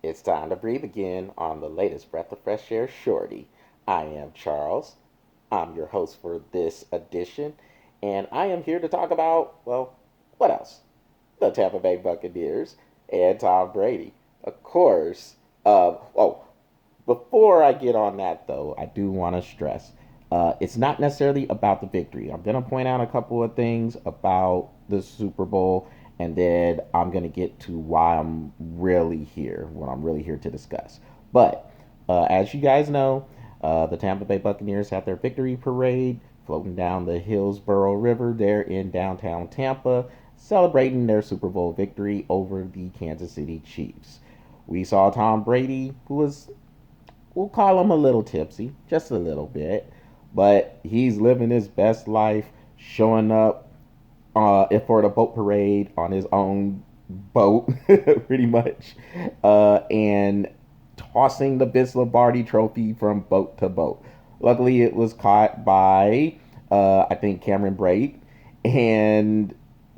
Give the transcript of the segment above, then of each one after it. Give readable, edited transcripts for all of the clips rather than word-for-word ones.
It's time to breathe again on the latest breath of fresh air, Shorty. I am Charles. I'm your host for this edition, and I am here to talk about, well, what else? The Tampa Bay Buccaneers and Tom Brady. Of course. Before I get on that, though, I do want to stress it's not necessarily about the victory. I'm going to point out a couple of things about the Super Bowl, and then I'm going to get to why I'm really here, what I'm really here to discuss. But as you guys know, the Tampa Bay Buccaneers had their victory parade floating down the Hillsborough River there in downtown Tampa, celebrating their Super Bowl victory over the Kansas City Chiefs. We saw Tom Brady, who was, we'll call him a little tipsy, just a little bit, but he's living his best life, showing up for the boat parade on his own boat, pretty much, and tossing the Vince Lombardi trophy from boat to boat. Luckily, it was caught by, I think, Cameron Braid, and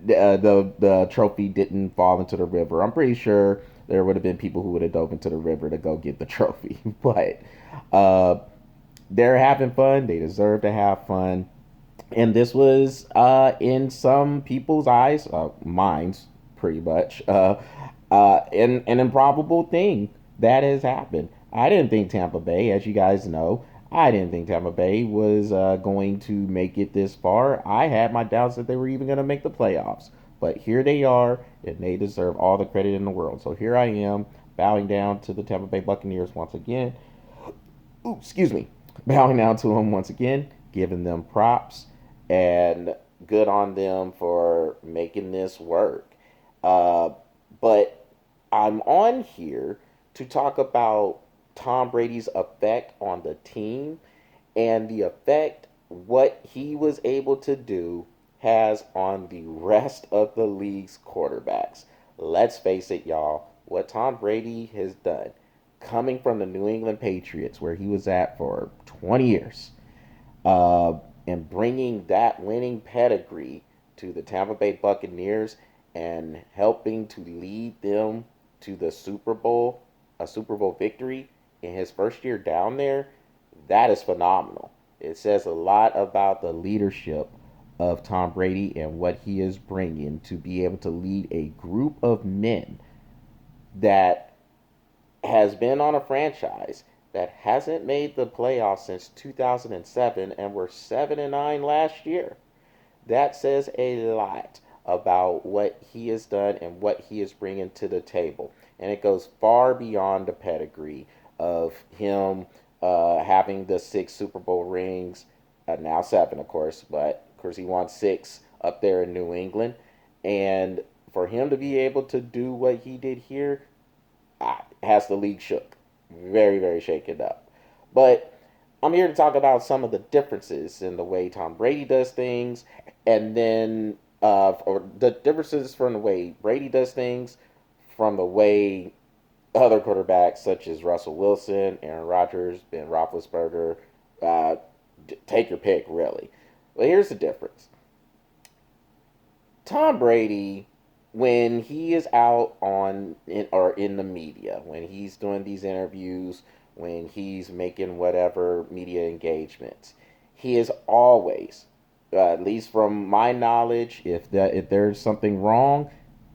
the trophy didn't fall into the river. I'm pretty sure there would have been people who would have dove into the river to go get the trophy, but uh, they're having fun. They deserve to have fun. And this was, in some people's eyes, mine's pretty much, an improbable thing that has happened. I didn't think Tampa Bay, as you guys know, I didn't think Tampa Bay was going to make it this far. I had my doubts that they were even going to make the playoffs. But here they are, and they deserve all the credit in the world. So here I am, bowing down to the Tampa Bay Buccaneers once again. Ooh, excuse me. Bowing down to them once again, giving them props, and good on them for making this work. Uh, but I'm on here to talk about Tom Brady's effect on the team and the effect what he was able to do has on the rest of the league's quarterbacks. Let's face it, y'all, what Tom Brady has done coming from the New England Patriots, where he was at for 20 years, uh, and bringing that winning pedigree to the Tampa Bay Buccaneers and helping to lead them to the Super Bowl, a Super Bowl victory in his first year down there, that is phenomenal. It says a lot about the leadership of Tom Brady and what he is bringing to be able to lead a group of men that has been on a franchise that hasn't made the playoffs since 2007 and were 7 and 9 last year. That says a lot about what he has done and what he is bringing to the table. And it goes far beyond the pedigree of him having the 6 Super Bowl rings, now 7, of course, but of course he won 6 up there in New England. And for him to be able to do what he did here, has the league shook. Very, very shaken up. But I'm here to talk about some of the differences in the way Tom Brady does things, and then, or the differences from the way Brady does things from the way other quarterbacks such as Russell Wilson, Aaron Rodgers, Ben Roethlisberger, uh, take your pick, really. But here's the difference. Tom Brady, when he is out or in the media, when he's doing these interviews, when he's making whatever media engagements, he is always, at least from my knowledge, if there's something wrong,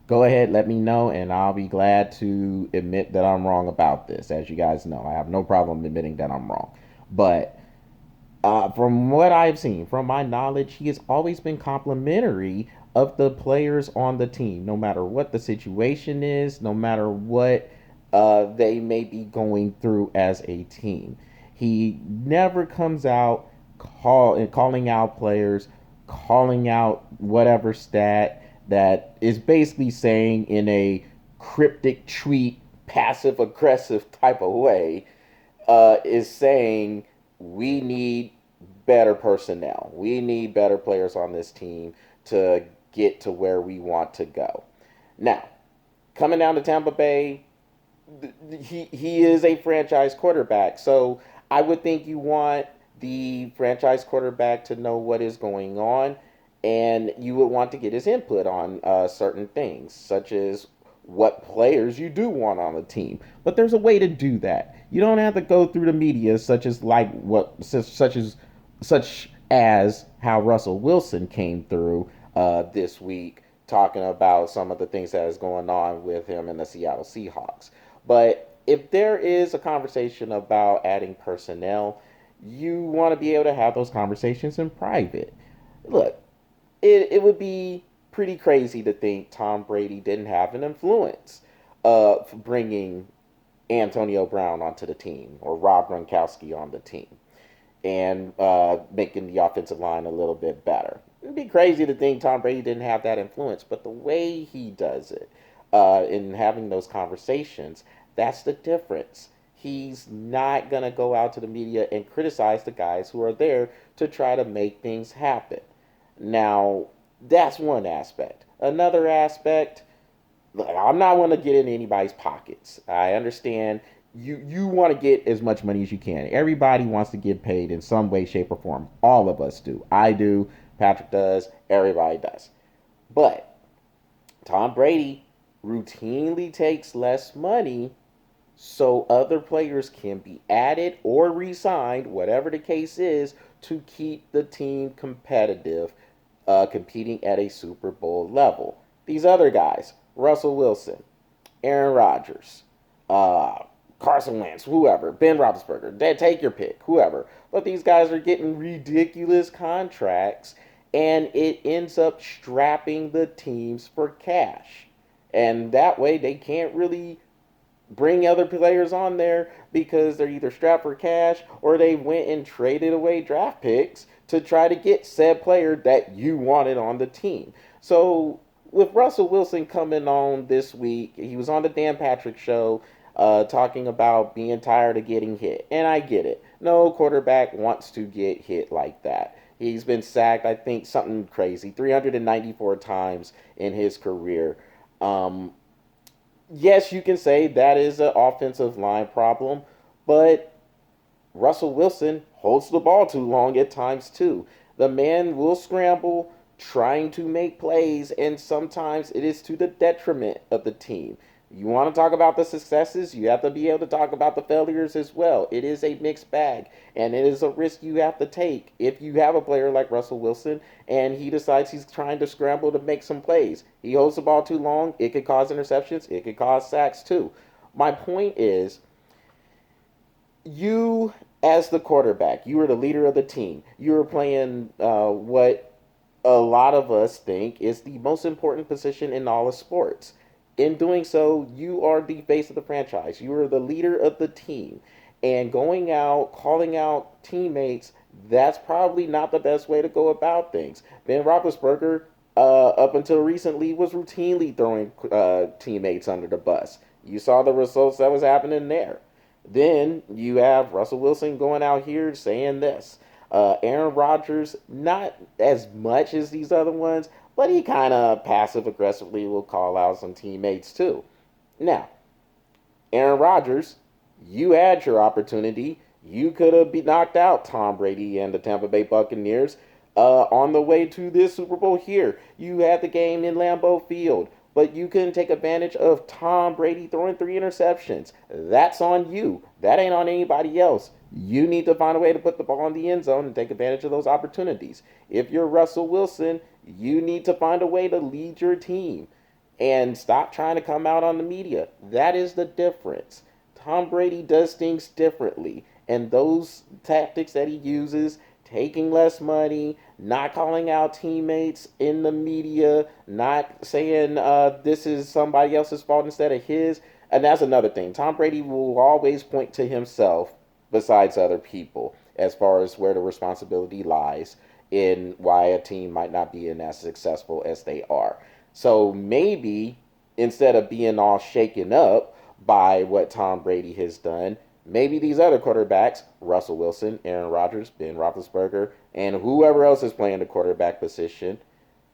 go ahead, let me know, and I'll be glad to admit that I'm wrong about this. As you guys know, I have no problem admitting that I'm wrong. But from what I've seen, from my knowledge, he has always been complimentary of the players on the team, no matter what the situation is, no matter what they may be going through as a team. He never comes out calling out players, calling out whatever stat that is basically saying in a cryptic tweet, passive aggressive type of way, is saying we need better personnel. We need better players on this team to get to where we want to go. Now, coming down to Tampa Bay, he is a franchise quarterback. So I would think you want the franchise quarterback to know what is going on, and you would want to get his input on certain things, such as what players you do want on the team. But there's a way to do that. You don't have to go through the media, such as how Russell Wilson came through this week, talking about some of the things that is going on with him in the Seattle Seahawks. But if there is a conversation about adding personnel, you want to be able to have those conversations in private. Look, it would be pretty crazy to think Tom Brady didn't have an influence of bringing Antonio Brown onto the team or Rob Gronkowski on the team and making the offensive line a little bit better. It'd be crazy to think Tom Brady didn't have that influence, but the way he does it in having those conversations, that's the difference. He's not going to go out to the media and criticize the guys who are there to try to make things happen. Now, that's one aspect. Another aspect, I'm not want to get in anybody's pockets. I understand you want to get as much money as you can. Everybody wants to get paid in some way, shape, or form. All of us do. I do. Patrick does. Everybody does. But Tom Brady routinely takes less money so other players can be added or re-signed, whatever the case is, to keep the team competitive, competing at a Super Bowl level. These other guys, Russell Wilson, Aaron Rodgers, uh, Carson Wentz, whoever, Ben Roethlisberger, take your pick, whoever. But these guys are getting ridiculous contracts, and it ends up strapping the teams for cash. And that way, they can't really bring other players on there because they're either strapped for cash or they went and traded away draft picks to try to get said player that you wanted on the team. So with Russell Wilson coming on this week, he was on the Dan Patrick show talking about being tired of getting hit. And I get it. No quarterback wants to get hit like that. He's been sacked, I think, something crazy, 394 times in his career. Um, yes, you can say that is an offensive line problem, but Russell Wilson holds the ball too long at times too. The man will scramble trying to make plays, and sometimes it is to the detriment of the team. You want to talk about the successes, you have to be able to talk about the failures as well. It is a mixed bag, and it is a risk you have to take if you have a player like Russell Wilson and he decides he's trying to scramble to make some plays. He holds the ball too long, it could cause interceptions, it could cause sacks too. My point is, you as the quarterback, you are the leader of the team. You are playing what a lot of us think is the most important position in all of sports. In doing so, you are the face of the franchise. You are the leader of the team. And going out, calling out teammates, that's probably not the best way to go about things. Ben Roethlisberger, up until recently, was routinely throwing teammates under the bus. You saw the results that was happening there. Then you have Russell Wilson going out here saying this. Aaron Rodgers, not as much as these other ones, but he kind of passive aggressively will call out some teammates too. Now, Aaron Rodgers, you had your opportunity. You could have knocked out Tom Brady and the Tampa Bay Buccaneers on the way to this Super Bowl here. You had the game in Lambeau Field, but you couldn't take advantage of Tom Brady throwing 3 interceptions. That's on you. That ain't on anybody else. You need to find a way to put the ball in the end zone and take advantage of those opportunities. If you're Russell Wilson, you need to find a way to lead your team and stop trying to come out on the media. That is the difference. Tom Brady does things differently, and those tactics that he uses, taking less money, not calling out teammates in the media, not saying this is somebody else's fault instead of his. And that's another thing. Tom Brady will always point to himself besides other people as far as where the responsibility lies in why a team might not be as successful as they are. So maybe instead of being all shaken up by what Tom Brady has done, maybe these other quarterbacks, Russell Wilson, Aaron Rodgers, Ben Roethlisberger, and whoever else is playing the quarterback position,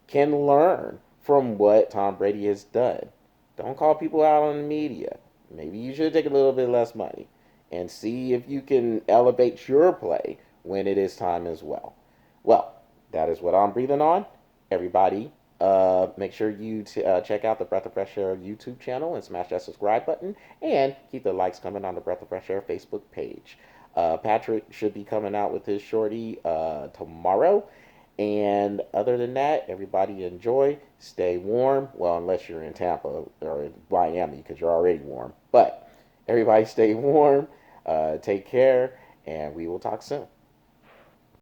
can learn from what Tom Brady has done. Don't call people out on the media. Maybe you should take a little bit less money and see if you can elevate your play when it is time as well. Well, that is what I'm breathing on. Everybody, Make sure you check out the Breath of Fresh Air YouTube channel and smash that subscribe button, and keep the likes coming on the Breath of Fresh Air Facebook page. Patrick should be coming out with his shorty tomorrow. And other than that, everybody enjoy, stay warm. Well, unless you're in Tampa or in Miami, because you're already warm. But everybody stay warm, take care, and we will talk soon.